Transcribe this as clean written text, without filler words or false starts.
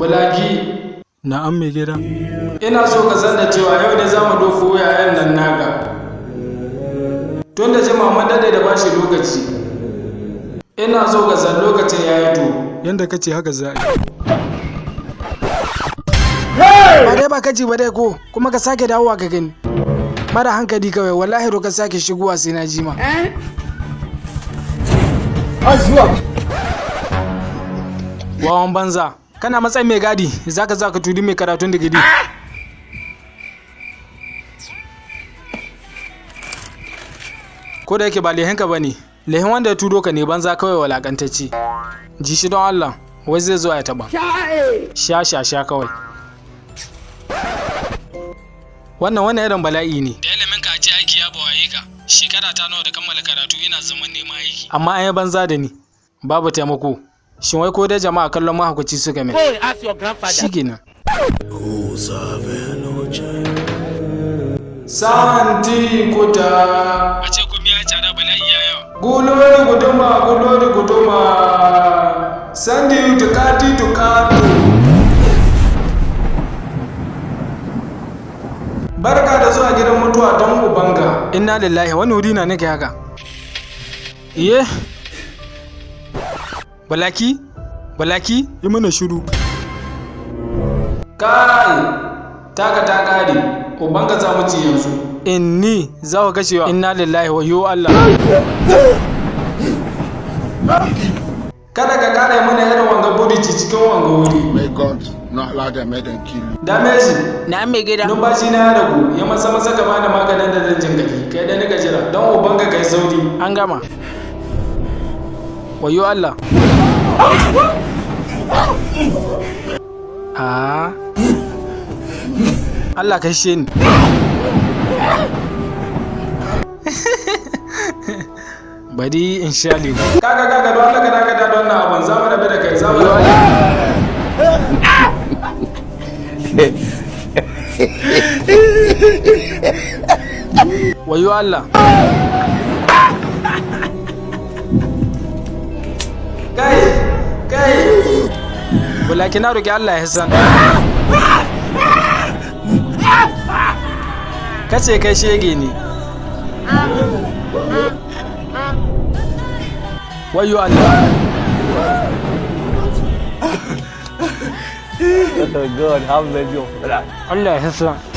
Bulaki. Na'am mai gida. Ina so ka san da cewa yau ne za mu doko yayan nan naka. Tun da jima mun dade da bashi lokaci. Ina so ka san lokacin yayi to. Yanda kace haka za a yi. Ba dai ba kaji ba dai ko kuma ka sake dawowa ka gani. Mara hankali kawai wallahi ro ka sake shigowa sai na jima. Azuwa. Wawan banza. Kana matsayin mai gadi zaka tudi mai karatun digiri. Ko da yake ba lehenka bane, lehen wanda ya tudo ka ne banza kawai walakantacce. Ji shi don Allah, wai zai zo ya taba. Sha kawai. Wannan irin bala'i ne. Da ilimin ka ce aiki ya bawaye ka. Shekara ta nawa da kammala karatu ina zaman neman aiki. Amma an yi banza da ni. Babu taimako. Shin wai ko dai jama'a kallon mahaukaci suka mai? Shi kenan. Santi kuta. A ce kuma ya cara bala'i ya yawa. Gulori guduma. Sandi tukati. Barka da zuwa gidan mutuwa don ubanga. Inna lillahi wani wuri na nake haka. Iye. Balaki, yi mana shiru. Kai, taka ta kare, ubanga za mu ci yanzu. Inni za ku kashewa. Inna lillahi wa yo Allah. Kada ka kare mana irin wanga burici cikin wanga wuri. May God not allow them make them kill you. Dameji. Na mai gida. Numfashi na ya ragu, ya masa ka bani maganin da zan jinkali. Kai da nika jira, don ubanga kai sauri. An gama. Wayo Allah. Allah kashe ni. Bari in sha lemu. Kaga don Allah ka dakata don na abin za mu rabe da kai za mu Wayo Allah. Kai. Bulaki na roki Allah ya san. Kace kai shege ne. Wayo Allah. Oh God, have mercy on that. Allah ya san.